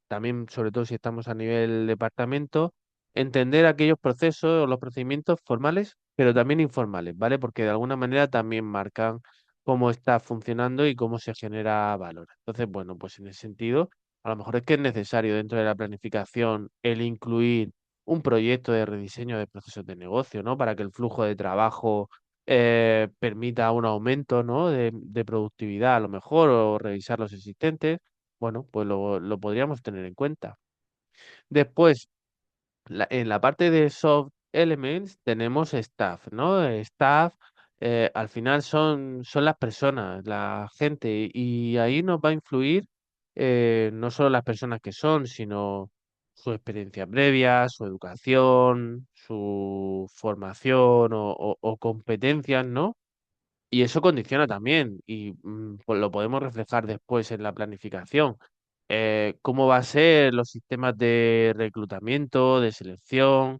también, sobre todo si estamos a nivel departamento, entender aquellos procesos o los procedimientos formales, pero también informales, ¿vale? Porque de alguna manera también marcan cómo está funcionando y cómo se genera valor. Entonces, bueno, pues en ese sentido, a lo mejor es que es necesario dentro de la planificación el incluir un proyecto de rediseño de procesos de negocio, ¿no? Para que el flujo de trabajo permita un aumento, ¿no? de productividad a lo mejor o revisar los existentes. Bueno, pues lo podríamos tener en cuenta. Después, en la parte de soft elements tenemos staff, ¿no? Staff, al final son las personas, la gente, y ahí nos va a influir no solo las personas que son, sino su experiencia previa, su educación, su formación o competencias, ¿no? Y eso condiciona también, y pues lo podemos reflejar después en la planificación. ¿Cómo va a ser los sistemas de reclutamiento, de selección,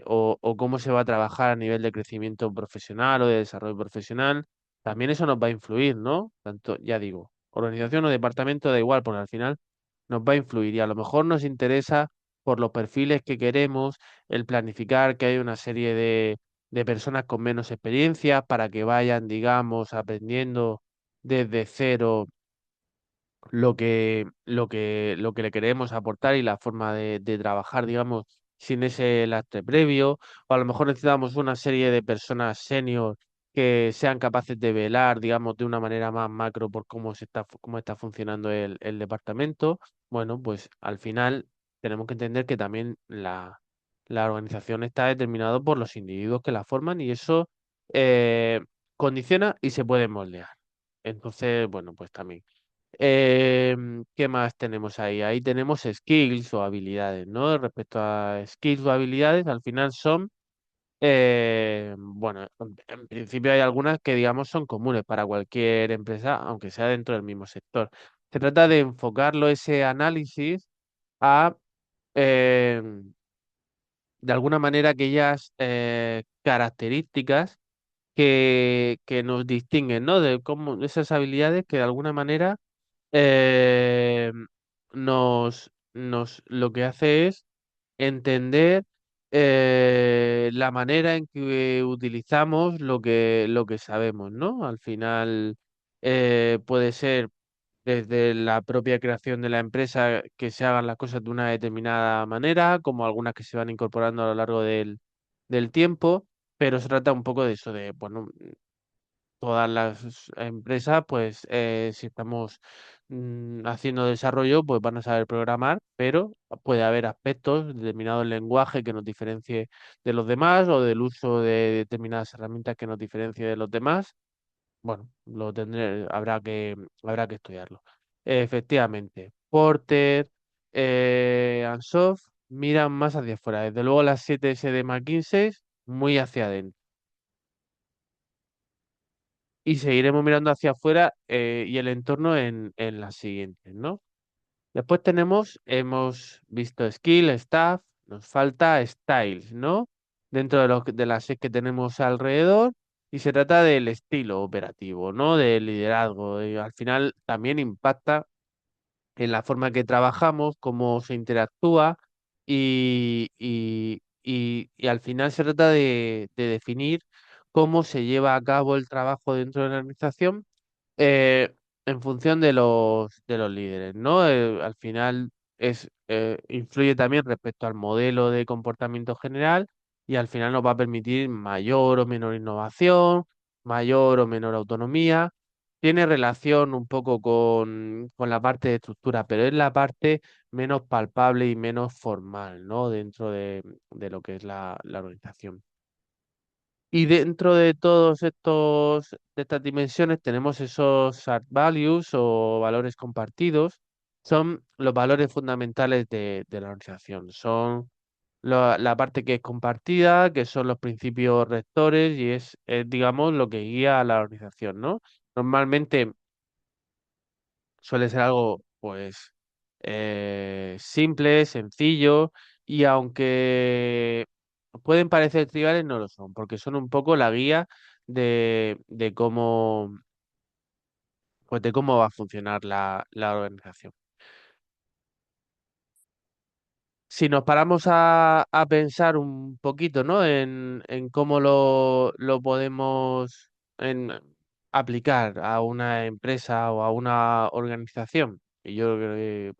o cómo se va a trabajar a nivel de crecimiento profesional o de desarrollo profesional? También eso nos va a influir, ¿no? Tanto, ya digo, organización o departamento da igual, porque al final nos va a influir y a lo mejor nos interesa por los perfiles que queremos, el planificar que hay una serie de personas con menos experiencia para que vayan, digamos, aprendiendo desde cero lo que le queremos aportar y la forma de trabajar, digamos, sin ese lastre previo. O a lo mejor necesitamos una serie de personas senior que sean capaces de velar, digamos, de una manera más macro por cómo está funcionando el departamento. Bueno, pues al final tenemos que entender que también La organización está determinada por los individuos que la forman y eso eh, condiciona y se puede moldear. Entonces, bueno, pues también. ¿Qué más tenemos ahí? Ahí tenemos skills o habilidades, ¿no? Respecto a skills o habilidades, al final son, bueno, en principio hay algunas que digamos son comunes para cualquier empresa, aunque sea dentro del mismo sector. Se trata de enfocarlo ese análisis a, em, de alguna manera, aquellas características que nos distinguen, ¿no? De cómo esas habilidades que de alguna manera eh, lo que hace es entender la manera en que utilizamos lo que sabemos, ¿no? Al final puede ser desde la propia creación de la empresa que se hagan las cosas de una determinada manera, como algunas que se van incorporando a lo largo del tiempo, pero se trata un poco de eso, de, bueno, todas las empresas, pues si estamos haciendo desarrollo, pues van a saber programar, pero puede haber aspectos, determinados lenguaje que nos diferencie de los demás o del uso de determinadas herramientas que nos diferencie de los demás. Bueno, habrá que estudiarlo. Efectivamente, Porter, Ansoff miran más hacia afuera. Desde luego las 7S de McKinsey, muy hacia adentro. Y seguiremos mirando hacia afuera y el entorno en las siguientes, ¿no? Después hemos visto skill, staff, nos falta styles, ¿no? Dentro de las seis que tenemos alrededor, y se trata del estilo operativo, ¿no? Del liderazgo. Y al final también impacta en la forma que trabajamos, cómo se interactúa, y al final se trata de definir cómo se lleva a cabo el trabajo dentro de la organización eh, en función de los líderes, ¿no? Al final influye también respecto al modelo de comportamiento general y al final nos va a permitir mayor o menor innovación, mayor o menor autonomía. Tiene relación un poco con la parte de estructura, pero es la parte menos palpable y menos formal, ¿no? Dentro de lo que es la organización. Y dentro de de estas dimensiones tenemos esos shared values o valores compartidos. Son los valores fundamentales de la organización. Son la parte que es compartida, que son los principios rectores y digamos, lo que guía a la organización, ¿no? Normalmente suele ser algo, pues, simple, sencillo, y aunque pueden parecer triviales, no lo son, porque son un poco la guía de cómo, pues, de cómo va a funcionar la organización. Si nos paramos a pensar un poquito, ¿no? En cómo lo podemos aplicar a una empresa o a una organización, y yo creo que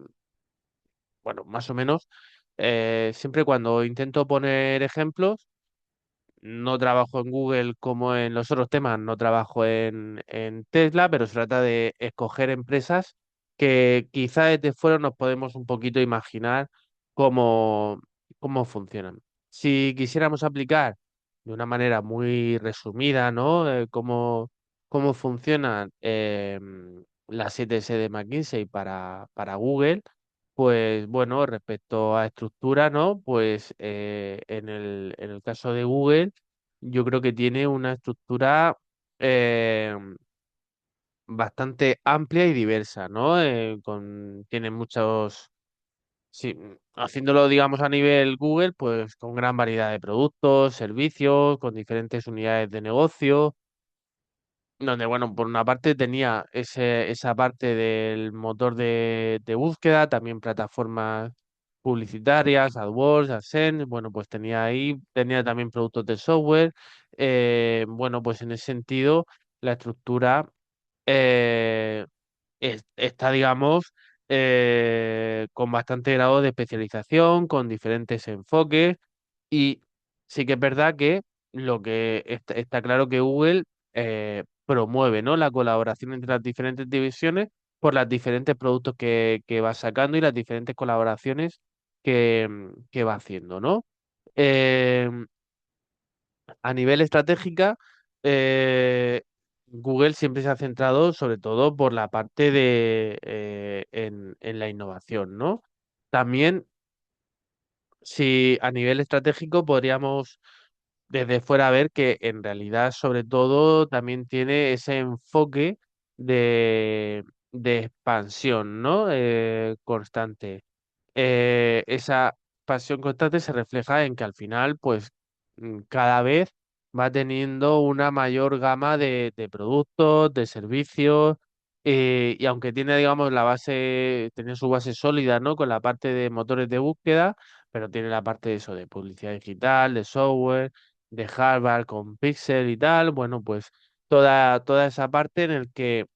bueno, más o menos, siempre cuando intento poner ejemplos, no trabajo en Google como en los otros temas, no trabajo en Tesla, pero se trata de escoger empresas que quizá desde fuera nos podemos un poquito imaginar cómo, cómo funcionan. Si quisiéramos aplicar de una manera muy resumida, ¿no? Cómo funcionan las 7S de McKinsey para Google. Pues bueno, respecto a estructura, ¿no? Pues en el caso de Google, yo creo que tiene una estructura eh, bastante amplia y diversa, ¿no? Tiene muchos, sí, haciéndolo, digamos, a nivel Google, pues con gran variedad de productos, servicios, con diferentes unidades de negocio donde, bueno, por una parte tenía esa parte del motor de búsqueda, también plataformas publicitarias, AdWords, AdSense, bueno, pues tenía también productos de software. Bueno, pues en ese sentido, la estructura eh, está, digamos, con bastante grado de especialización, con diferentes enfoques y sí que es verdad que lo que está claro que Google promueve, ¿no? La colaboración entre las diferentes divisiones por los diferentes productos que va sacando y las diferentes colaboraciones que va haciendo, ¿no? Eh, a nivel estratégica, eh, Google siempre se ha centrado sobre todo por la parte en la innovación, ¿no? También, si a nivel estratégico podríamos desde fuera ver que en realidad sobre todo también tiene ese enfoque de, de expansión, ¿no? Constante. Esa pasión constante se refleja en que al final, pues cada vez va teniendo una mayor gama de productos, de servicios, y aunque tiene, digamos, tiene su base sólida, ¿no? Con la parte de motores de búsqueda, pero tiene la parte de eso, de publicidad digital, de software, de hardware con Pixel y tal, bueno, pues toda esa parte en el que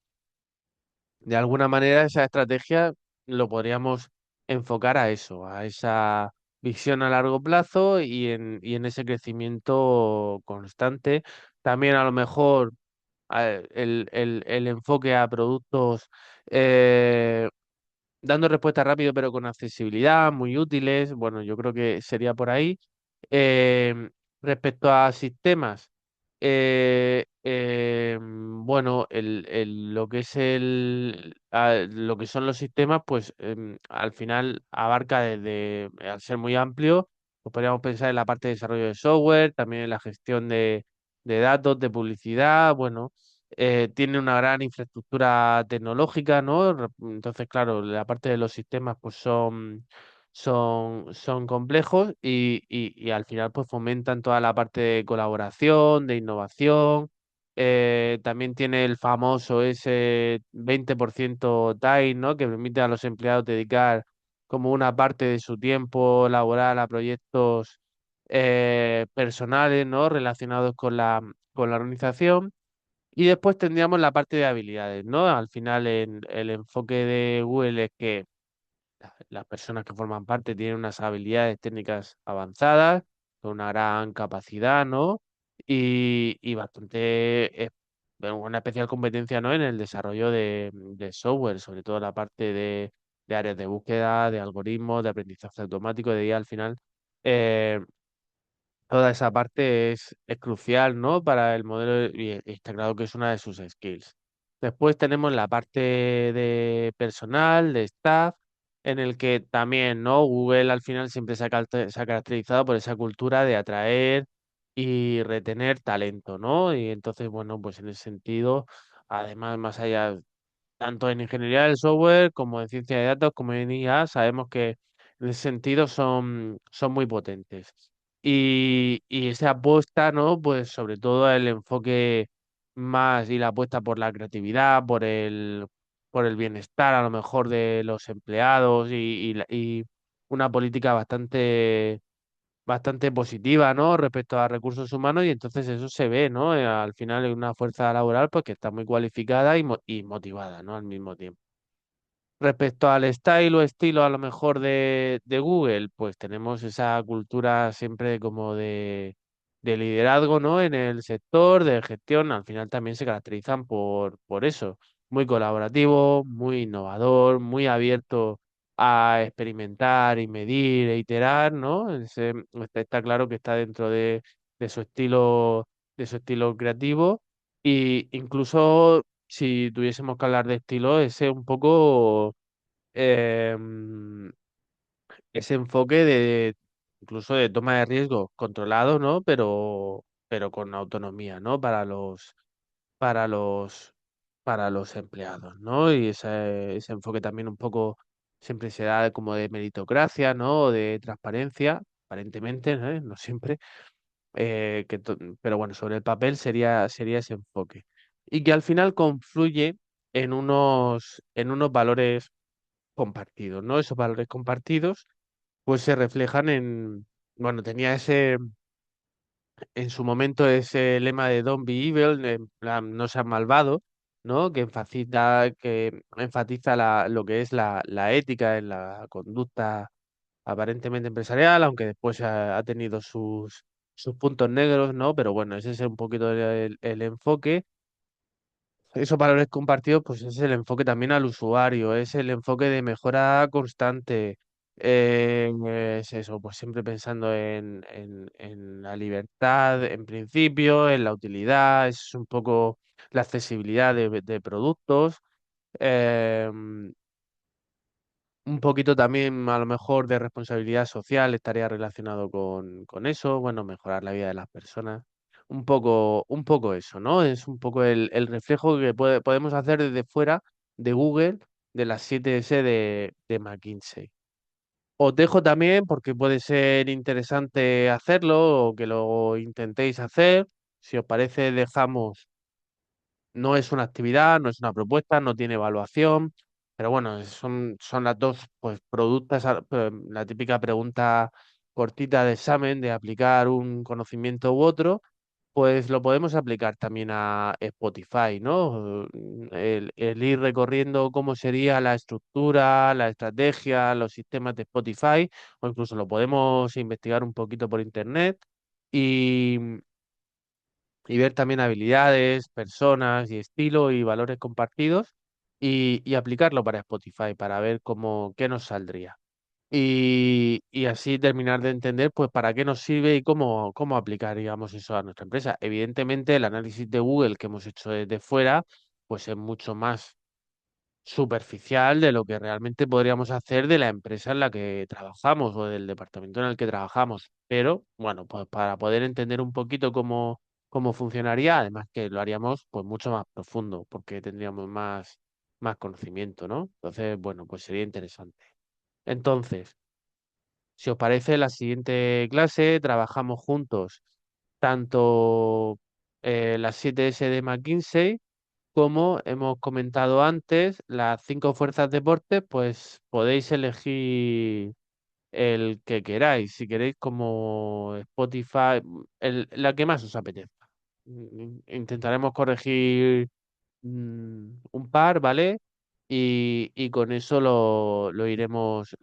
de alguna manera esa estrategia lo podríamos enfocar a eso, a esa visión a largo plazo y en ese crecimiento constante. También a lo mejor el enfoque a productos eh, dando respuesta rápido pero con accesibilidad, muy útiles. Bueno, yo creo que sería por ahí. Em, Respecto a sistemas, bueno, lo que es lo que son los sistemas, pues al final abarca al ser muy amplio, pues podríamos pensar en la parte de desarrollo de software, también en la gestión de datos, de publicidad, bueno, tiene una gran infraestructura tecnológica, ¿no? Entonces, claro, la parte de los sistemas, pues son complejos y al final pues fomentan toda la parte de colaboración, de innovación. También tiene el famoso ese 20% time, ¿no? Que permite a los empleados dedicar como una parte de su tiempo laboral a proyectos personales, ¿no? Relacionados con la organización. Y después tendríamos la parte de habilidades, ¿no? Al final el enfoque de Google es que las personas que forman parte tienen unas habilidades técnicas avanzadas, con una gran capacidad, ¿no? Y bastante, bueno, una especial competencia, ¿no? En el desarrollo de software, sobre todo la parte de áreas de búsqueda, de algoritmos, de aprendizaje automático, de IA al final. eh, Toda esa parte es crucial, ¿no? Para el modelo y está claro que es una de sus skills. Después tenemos la parte de personal, de staff, en el que también, ¿no? Google al final siempre se ha caracterizado por esa cultura de atraer y retener talento, ¿no? Y entonces, bueno, pues en ese sentido, además, más allá tanto en ingeniería del software como en ciencia de datos, como en IA, sabemos que en ese sentido son muy potentes. Y esa apuesta, ¿no? Pues sobre todo el enfoque más y la apuesta por la creatividad, por el bienestar a lo mejor de los empleados y una política bastante positiva, ¿no? Respecto a recursos humanos y entonces eso se ve, ¿no? Al final es una fuerza laboral pues que está muy cualificada y motivada, ¿no? Al mismo tiempo. Respecto al style o estilo a lo mejor de Google, pues tenemos esa cultura siempre como de liderazgo, ¿no? En el sector de gestión, al final también se caracterizan por eso, muy colaborativo, muy innovador, muy abierto a experimentar y medir e iterar, ¿no? Está claro que está dentro de su estilo creativo y incluso si tuviésemos que hablar de estilo, ese un poco em, ese enfoque de incluso de toma de riesgo controlado, ¿no? Pero con autonomía, ¿no? Para los, para los empleados, ¿no? Y ese enfoque también un poco siempre se da como de meritocracia, ¿no? O de transparencia, aparentemente, ¿no? No siempre, pero bueno, sobre el papel sería ese enfoque. Y que al final confluye en unos valores compartidos, ¿no? Esos valores compartidos, pues se reflejan bueno, tenía en su momento ese lema de Don't be evil, en plan, no seas malvado, ¿no? Que enfatiza lo que es la ética en la conducta aparentemente empresarial, aunque después ha tenido sus puntos negros, ¿no? Pero bueno, ese es un poquito el enfoque. Esos valores compartidos, pues es el enfoque también al usuario, es el enfoque de mejora constante, Es eso, pues siempre pensando en la libertad, en principio, en la utilidad, es un poco la accesibilidad de productos. em, un poquito también, a lo mejor, de responsabilidad social estaría relacionado con eso, bueno, mejorar la vida de las personas. Un poco eso, ¿no? Es un poco el reflejo que podemos hacer desde fuera de Google, de las 7S de McKinsey. Os dejo también, porque puede ser interesante hacerlo o que lo intentéis hacer. Si os parece, dejamos. No es una actividad, no es una propuesta, no tiene evaluación, pero bueno, son las dos pues, productas, la típica pregunta cortita de examen de aplicar un conocimiento u otro, pues lo podemos aplicar también a Spotify, ¿no? El ir recorriendo cómo sería la estructura, la estrategia, los sistemas de Spotify, o incluso lo podemos investigar un poquito por internet. Y, y ver también habilidades, personas y estilo y valores compartidos y aplicarlo para Spotify para ver cómo, qué nos saldría. Y así terminar de entender pues para qué nos sirve y cómo aplicaríamos eso a nuestra empresa. Evidentemente, el análisis de Google que hemos hecho desde fuera pues es mucho más superficial de lo que realmente podríamos hacer de la empresa en la que trabajamos o del departamento en el que trabajamos. Pero bueno, pues para poder entender un poquito cómo funcionaría, además que lo haríamos pues mucho más profundo, porque tendríamos más conocimiento, ¿no? Entonces, bueno, pues sería interesante. Entonces, si os parece, la siguiente clase trabajamos juntos tanto las 7S de McKinsey como hemos comentado antes, las 5 fuerzas de deporte, pues podéis elegir el que queráis, si queréis como Spotify, la que más os apetezca. Intentaremos corregir un par, ¿vale? Y con eso lo iremos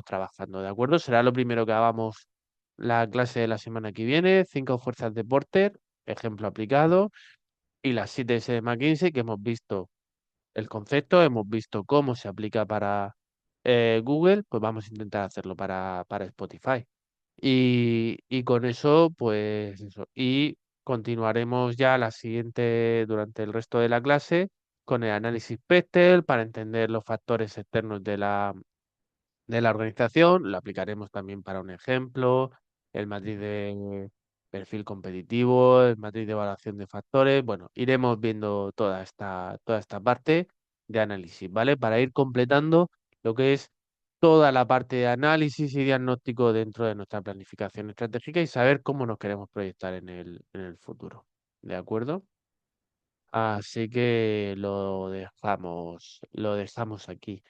trabajando, ¿de acuerdo? Será lo primero que hagamos la clase de la semana que viene, 5 fuerzas de Porter, ejemplo aplicado, y las 7S de McKinsey que hemos visto el concepto, hemos visto cómo se aplica para Google, pues vamos a intentar hacerlo para Spotify. Y con eso, pues eso. Y continuaremos ya la siguiente, durante el resto de la clase, con el análisis Pexel para entender los factores externos de la organización. Lo aplicaremos también para un ejemplo, el matriz de perfil competitivo, el matriz de evaluación de factores. Bueno, iremos viendo toda esta parte de análisis, ¿vale? Para ir completando lo que es toda la parte de análisis y diagnóstico dentro de nuestra planificación estratégica y saber cómo nos queremos proyectar en el futuro. ¿De acuerdo? Así que lo dejamos aquí.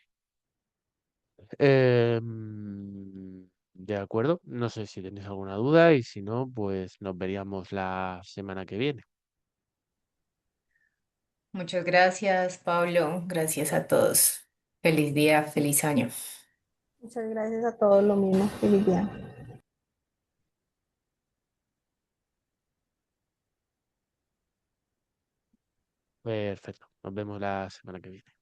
De acuerdo, no sé si tenéis alguna duda y si no, pues nos veríamos la semana que viene. Muchas gracias, Pablo. Gracias a todos. Feliz día, feliz año. Muchas gracias a todos, lo mismo, feliz día. Perfecto, nos vemos la semana que viene.